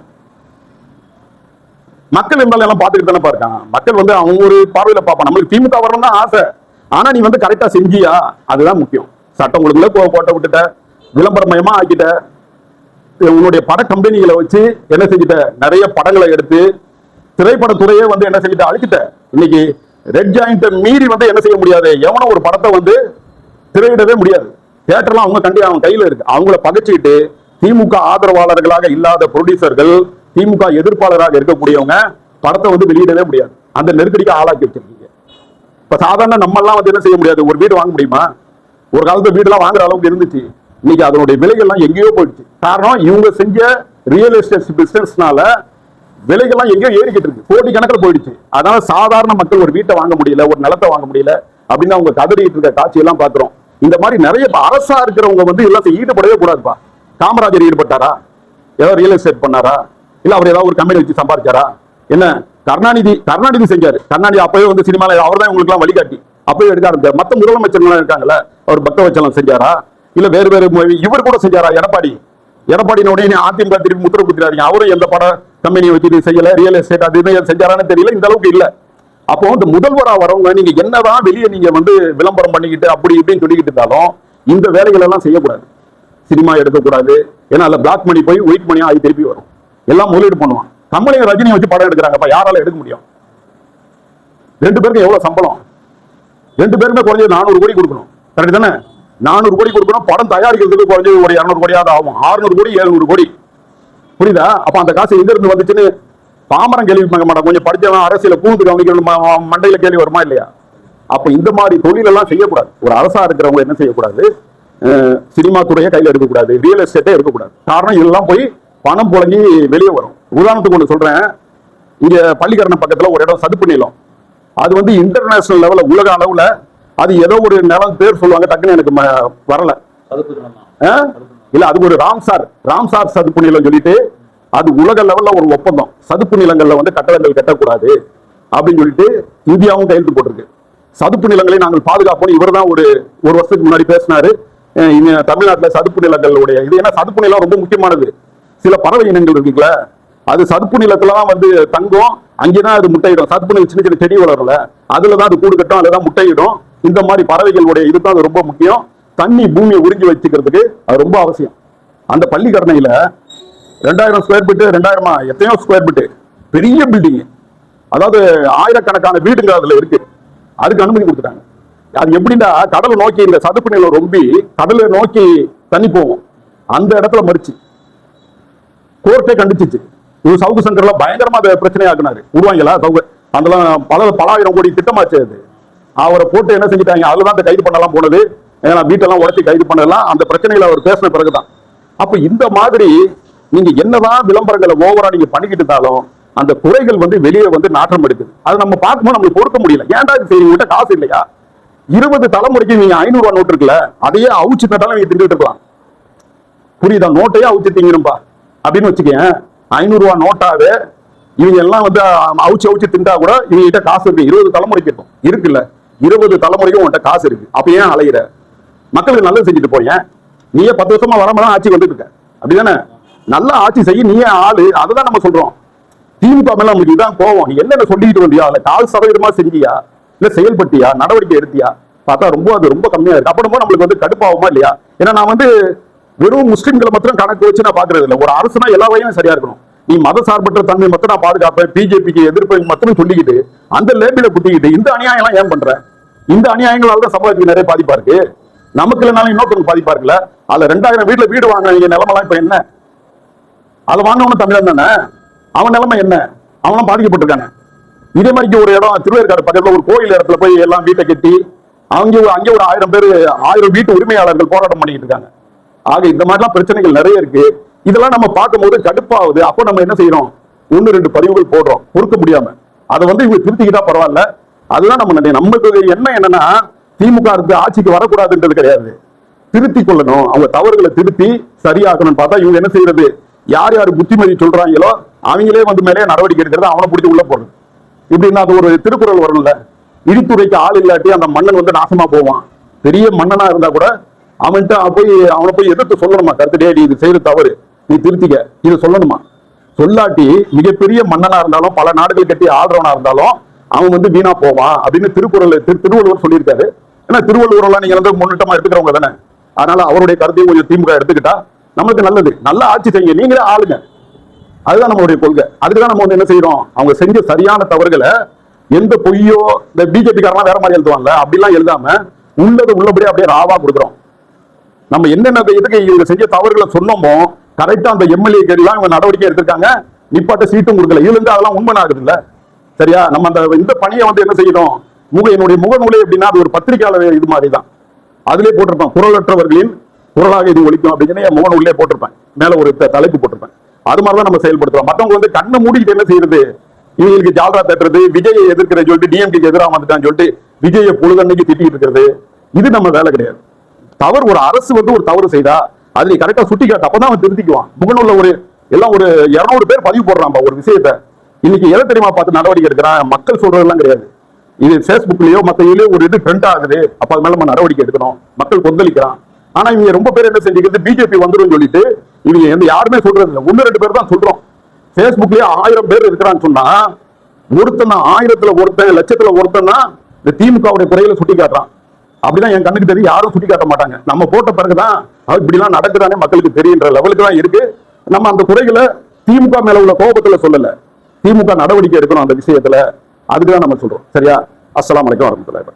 மக்கள் இருந்தாலும் எல்லாம் பார்த்துக்கிட்டு தானே இருக்காங்க. மக்கள் வந்து அவங்க ஒரு பார்வையில பார்ப்பான். நம்மளுக்கு திமுக வரணும் தான் ஆசை, ஆனா நீ வந்து கரெக்டா செஞ்சியா, அதுதான் முக்கியம். சட்டம் ஒழுங்குல கோட்டை விட்டுட்ட, விளம்பரமயமா ஆக்கிட்ட, உன்னுடைய பட கம்பெனிகளை வச்சு என்ன செஞ்சிட்ட, நிறைய படங்களை எடுத்து திரைப்படத்துறையே வந்து என்ன செஞ்சிட்ட, அழிச்சிட்ட. இன்னைக்கு ரெட் ஜாயிண்ட் மீறி வந்து என்ன செய்ய முடியாது, எவனோ ஒரு படத்தை வந்து திரையிடவே முடியாது. தியேட்டர்லாம் அவங்க கையில இருக்கு. அவங்கள பகைச்சுக்கிட்டு திமுக ஆதரவாளர்களாக இல்லாத ப்ரொடியூசர்கள், திமுக எதிர்ப்பாளராக இருக்கக்கூடியவங்க படத்தை வந்து வெளியிடவே முடியாது. அந்த நெருக்கடிக்கு ஆளாக்கி வச்சிருக்கீங்க. இப்ப சாதாரண நம்ம எல்லாம் வந்து என்ன செய்ய முடியாது, ஒரு வீடு வாங்க முடியுமா? ஒரு காலத்துல வீடு எல்லாம் வாங்குற அளவுக்கு இருந்துச்சு. இன்னைக்கு அதனுடைய விலைகள்லாம் எங்கேயோ போயிடுச்சு. காரணம் இவங்க செஞ்ச ரியல் எஸ்டேட் பிசினஸ்னால விலைகள்லாம் எங்கேயோ ஏறிக்கிட்டு இருக்கு, கோடி கணக்கில் போயிடுச்சு. அதனால சாதாரண மக்கள் ஒரு வீட்டை வாங்க முடியல, ஒரு நிலத்தை வாங்க முடியல அப்படின்னு அவங்க கதறிட்டு இருக்க காட்சியெல்லாம் பாக்குறோம். இந்த மாதிரி நிறைய அரசா இருக்கிறவங்க வந்து எல்லாம் ஈடுபடவே கூடாதுப்பா. காமராஜர் ஈடுபட்டாரா? ஏதாவது ரியல் எஸ்டேட் பண்ணாரா? இல்ல அவர் ஏதாவது ஒரு கம்பெனி வச்சு சம்பாதிச்சாரா? என்ன கருணாநிதி செஞ்சாரு. கருணாநிதி அப்பவே வந்து சினிமால அவர் தான் உங்களுக்கு எல்லாம் வழிகாட்டி, அப்பவே எடுக்க ஆரம்பிச்சார். மத்த முதலமைச்சர்கள் இருக்காங்கல்ல, அவர் பக்தவச்சலம் செஞ்சாரா? இல்ல வேறு இவர் கூட செஞ்சாரா? எடப்பாடியினுடைய அதிமுக திருப்பி முத்திர குத்துறாரு. அவரும் எந்த பட கம்பெனி வச்சு செய்யல, ரியல் எஸ்டேட் அது செஞ்சாரான்னு தெரியல, இந்த அளவுக்கு இல்ல. அப்போ இந்த முதல்வரா வரவங்க நீங்க என்னதான் வெளியே நீங்க வந்து விளம்பரம் பண்ணிக்கிட்டு அப்படி இப்படின்னு சொல்லிக்கிட்டு இருந்தாலும் இந்த வேலைகள் எல்லாம் செய்யக்கூடாது. சினிமா எடுக்கக்கூடாது. ஏன்னா அதுல பிளாக் மணி போய் ஒயிட் மணியா ஆகி திருப்பி வரும். எல்லாம் முதலீடு பண்ணுவான். கமலையும் ரஜினியை வச்சு படம் எடுக்கிறாங்கப்பா, யாரால எடுக்க முடியும்? 2 பேருக்கு எவ்வளவு சம்பளம்? 2 பேருமே குறைஞ்சது 400 கோடி கொடுக்கணும். கரெக்ட் தானே? 400 கோடி கொடுக்கணும். படம் தயாரிக்கிறதுக்கு குறைஞ்சது ஒரு 200 கோடியாவது ஆகும். 600 கோடி 700 கோடி. புரியுதா? அப்ப அந்த காசு எங்க இருந்து வந்துச்சுன்னு பாமரம் கேள்வி மாட்டான். கொஞ்சம் படிச்சவன் அரசியல பூந்து கவனிக்கணும், மண்டையில கேள்வி வருமா இல்லையா? அப்ப இந்த மாதிரி தொழில் எல்லாம் செய்யக்கூடாது. ஒரு அரசா இருக்கிறவங்க என்ன செய்யக்கூடாது, சினிமா துறையை கையில எடுக்கக்கூடாது, ரியல் எஸ்டேட்டே எடுக்கக்கூடாது. காரணம் இதெல்லாம் போய் பணம் புழங்கி வெளியே வரும். உதாரணத்துக்கு ஒன்று சொல்றேன். இங்க பள்ளிக்கரணை பக்கத்துல ஒரு இடம் சதுப்பு நிலம். அது வந்து இன்டர்நேஷனல் லெவல்ல, உலக அளவுல அது ஏதோ ஒரு நிலம் பேர் சொல்லுவாங்க, டக்குன்னு எனக்கு வரல. இல்ல அது ஒரு ராம்சார் சதுப்பு நிலம் சொல்லிட்டு அது உலக லெவல்ல ஒரு ஒப்பந்தம். சதுப்பு நிலங்கள்ல வந்து கட்டடங்கள் கட்டக்கூடாது அப்படின்னு சொல்லிட்டு இந்தியாவும் கையெழுத்து போட்டிருக்கு. சதுப்பு நிலங்களை நாங்கள் பாதுகாப்போம். இவர் தான் ஒரு வருஷத்துக்கு முன்னாடி பேசினாரு. தமிழ்நாட்டில் சதுப்பு நிலங்களுடைய இது ஏன்னா சதுப்பு நிலம் ரொம்ப முக்கியமானது. சில பறவை இனங்கள் இருக்குல்ல, அது சதுப்பு நிலத்துலதான் வந்து தங்கும், அங்கேதான் அது முட்டையிடும். சதுப்பு நில சின்ன சின்ன செடி வளரல, அதுலதான் அது கூடு கட்டும், அதுலதான் முட்டையிடும். இந்த மாதிரி பறவைகளுடைய இதுதான் அது ரொம்ப முக்கியம். தண்ணி பூமியை உறிஞ்சி வச்சுக்கிறதுக்கு அது ரொம்ப அவசியம். அந்த பள்ளிக்கரணையில 2000 ஸ்கொயர் ஃபீட், 2000 எத்தனையோ ஸ்கொயர் ஃபீட் பெரிய பில்டிங், அதாவது ஆயிரக்கணக்கான வீடுங்க அதுல இருக்கு. அதுக்கு அனுமதி கொடுத்துட்டாங்க. அது எப்படின்னா கடலை நோக்கி இந்த சதுப்பு நிலம் ரொம்பி கடலை நோக்கி தண்ணி போகும். அந்த இடத்துல மறிச்சு கோர்ட்டே கண்டிச்சிச்சு. இது சவுக்கு சங்கர்ல பயங்கரமா அதை பிரச்சனையாக்குனாரு. உருவாங்களா சவுக்கு அதெல்லாம் பல ஆயிரம் கோடி திட்டமாச்சு. அது அவரை போட்டு என்ன செஞ்சுட்டாங்க, அதுலதான் அந்த கைது பண்ணலாம் போனது. ஏன்னா வீட்டெல்லாம் உடச்சி கைது பண்ணலாம். அந்த பிரச்சனைகளை அவர் பேசின பிறகுதான். அப்ப இந்த மாதிரி நீங்க என்னதான் விளம்பரங்களை ஓவரா நீங்க பண்ணிக்கிட்டு இருந்தாலும் அந்த குறைகள் வந்து வெளியே வந்து நாற்றம் எடுக்குது. அதை நம்ம பார்க்கும்போது நம்மளுக்கு பொறுக்க முடியல. ஏன்டா இது சரி, உங்கள்கிட்ட காசு இல்லையா? 20 தலைமுறைக்கு நீங்க 500 ரூபாய் நோட்டு இருக்குல்ல, அதையே அவுச்சு தட்டாலும் நீங்க திண்டுட்டு இருக்கலாம். புரியுதா? நோட்டையே அவுச்சு திங்கணும்பா அப்படின்னு வச்சுக்கேன். 500 ரூபாய் நோட்டாவே இவங்க எல்லாம் வந்து அவுச்சு திண்டா கூட இவங்க கிட்ட காசு இருக்கு. 20 தலைமுறைக்கு இருக்கும் இருக்குல்ல, 20 தலைமுறைக்கும் உங்கள்கிட்ட காசு இருக்கு. அப்ப ஏன் அலையிற? மக்களுக்கு நல்லது செஞ்சுட்டு போய் நீயே 10 வருஷமா வராமதான் ஆட்சி வந்துட்டு இருக்க, அப்படிதானே? நல்ல ஆட்சி செய்ய நீயே ஆளு. அதுதான் நம்ம சொல்றோம். திமுக மேல நம்மளுக்கு இதான் கோவம். நீ என்னென்ன சொல்லிட்டு வந்தியா, இல்ல 4% செஞ்சியா, இல்ல செயல்பட்டியா, நடவடிக்கை எடுத்தியா? பார்த்தா அது ரொம்ப கம்மியா இருக்கு. அப்போ நம்மளுக்கு வந்து கடுப்பாகுமா இல்லையா? ஏன்னா நான் வந்து வெறும் முஸ்லிம்களை மாத்திரம் கணக்கு வச்சு நான் பாக்குறது இல்லை. ஒரு அரசுனா எல்லா வகையும் சரியா இருக்கணும். நீ மத சார்பற்ற தன்மை மட்டும் நான் பாதுகாப்பேன், பிஜேபிக்கு எதிர்ப்பை மட்டும் சொல்லிக்கிட்டு அந்த லேபில குத்திக்கிட்டு இந்த அநியாயம் எல்லாம் ஏன் பண்ற? இந்த அநியாயங்களால தான் சமூகத்துக்கு நிறைய பாதிப்பா இருக்கு. நமக்கு இல்லைனாலும் இன்னொருத்தவங்க பாதிப்பா இருக்குல்ல. அதுல 2000 வீட்டுல வீடு வாங்கின நிலைமெல்லாம் இப்ப என்ன? அதை வாங்கினவனு தமிழன் தானே, அவன் நிலைமை என்ன? அவனும் பாதிக்கப்பட்டிருக்காங்க. இதே மாதிரி ஒரு இடம் திருவேற்காடு பக்கத்துல ஒரு கோயில் இடத்துல போய் எல்லாம் வீட்டை கட்டி அங்கே ஒரு 1000 பேர் 1000 வீட்டு உரிமையாளர்கள் போராட்டம் பண்ணிட்டு இருக்காங்க. ஆக இந்த மாதிரிலாம் பிரச்சனைகள் நிறைய இருக்கு. இதெல்லாம் நம்ம பார்க்கும்போது கடுப்பாகுது. அப்போ நம்ம என்ன செய்யறோம்? 1-2 பதிவுகள் போடுறோம் பொறுக்க முடியாம. அதை வந்து இவங்க திருத்திக்கிட்டா பரவாயில்ல. அதுதான் நம்மளுக்கு என்னன்னா திமுக ஆட்சிக்கு வரக்கூடாதுன்றது கிடையாது, திருத்தி கொள்ளணும். அவங்க தவறுகளை திருத்தி சரியாக்கணும்னு பார்த்தா இவங்க என்ன செய்யறது? யார் யார் புத்திமதி சொல்றாங்களோ அவங்களே வந்து மேலே நடவடிக்கை எடுக்கிறது, அவனை பிடிச்சி உள்ள போடுறது. இப்படின்னா அது ஒரு திருக்குறள் வரும்ல, இடித்துறைக்கு ஆள் இல்லாட்டி அந்த மன்னன் வந்து நாசமா போவான். பெரிய மன்னனா இருந்தா கூட அவனை போய் எதிர்த்து சொல்லணுமா? கருத்துடே நீ இது செய்யறது தவறு, நீ திருத்திக்க, இது சொல்லணுமா? சொல்லாட்டி மிகப்பெரிய மன்னனா இருந்தாலும் பல நாடுகள் கட்டி ஆள்றவனா இருந்தாலும் அவன் வந்து வீணா போவான் அப்படின்னு திருவள்ளுவர் சொல்லியிருக்காரு. ஏன்னா திருவள்ளுவர் எல்லாம் நீங்க வந்து முன்னிட்டமா எடுத்துக்கிறவங்க தானே. அதனால அவருடைய கருத்தையும் கொஞ்சம் திமுக எடுத்துக்கிட்டா நம்மளுக்கு நல்லது. நல்ல ஆட்சி செய்யுங்க, நீங்களே ஆளுங்க. அதுதான் நம்மளுடைய கொள்கை. அதுக்குதான் நம்ம வந்து என்ன செய்யறோம்? அவங்க செஞ்ச சரியான தவறுகளை எந்த பொய்யோ இந்த பிஜேபி காரெல்லாம் வேற மாதிரி எழுதுவாங்க, அப்படிலாம் எழுதாம உள்ளது உள்ளபடியே அப்படியே ராவா கொடுக்குறோம். நம்ம என்னென்ன இதுக்கு இவங்க செஞ்ச தவறுகளை சொன்னோமோ கரெக்டா அந்த எம்எல்ஏ எல்லாம் இவங்க நடவடிக்கை எடுத்திருக்காங்க. நிப்பாட்ட சீட்டும் கொடுக்கல. இதுல இருந்து அதெல்லாம் உண்மை ஆகுது இல்ல? சரியா? நம்ம அந்த இந்த பணியை வந்து என்ன செய்யணும்? என்னுடைய முகநூலே எப்படின்னா அது ஒரு பத்திரிகையாளர் இது மாதிரி தான். அதிலே போட்டிருப்பேன், குரலற்றவர்களின் குரலாக இது ஒழிக்கும் அப்படின்னு என் முகநூலே போட்டிருப்பேன். மேல ஒரு தலைப்பு போட்டிருப்பேன். அது மாதிரிதான் நம்ம செயல்படுத்துறோம். மற்றவங்க வந்து கண்ணை மூடிக்கிட்டு என்ன செய்யறது? இவங்களுக்கு ஜால்ரா தட்டுறது, விஜயை எதிர்க்கிறேன்னு சொல்லிட்டு டிஎம்கேக்கு எதிராக வந்துட்டான்னு சொல்லிட்டு விஜயை பொழுதன்னைக்கு திட்டிட்டு இருக்கிறது, இது நம்ம வேலை கிடையாது. தவறு ஒரு அரசு வந்து ஒரு தவறு செய்தா அது நீ கரெக்டா சுட்டி காட்டு, அப்பதான் அவன் திருத்திக்குவான். முகநூல்ல ஒரு 200 பேர் பதிவு போடுறான் ஒரு விஷயத்த. இன்னைக்கு எதை தெரியுமா பார்த்து நடவடிக்கை எடுக்கிறான்? மக்கள் சொல்றதெல்லாம் கிடையாது. இது பேஸ்புக்லயோ மத்த இதுலயோ ஒரு இது ட்ரெண்ட் ஆகுது, அப்ப அது மேல நம்ம நடவடிக்கை எடுக்கணும். மக்கள் கொந்தளிக்கிறான். ஆனா இவங்க ரொம்ப பேர் என்ன செஞ்சுக்கிறது? பிஜேபி வந்துடும் சொல்லிட்டு இவங்க எந்த யாருமே சொல்றது இல்லை. 1-2 பேர் தான் சொல்றோம். பேஸ்புக்லயே 1000 பேர் இருக்கிறான்னு சொன்னா ஒருத்தன் 1000த்துல ஒருத்தன், லட்சத்துல ஒருத்தன்னா இந்த திமுகவுடைய குறைகளை சுட்டி காட்டுறான். அப்படிதான் என் கண்ணுக்கு தெரியும். யாரும் சுட்டி காட்ட மாட்டாங்க. நம்ம போட்ட பிறகுதான் இப்படி எல்லாம் நடக்குதானே மக்களுக்கு தெரியுன்ற லெவலுக்கு தான் இருக்கு. நம்ம அந்த குறைகளை திமுக மேல உள்ள கோபத்துல சொல்லல, திமுக நடவடிக்கை எடுக்கணும் அந்த விஷயத்துல. அதுக்குதான் நம்ம சொல்றோம். சரியா? அஸ்ஸலாமு அலைக்கும் வரஹ்மத்துல்லாஹி.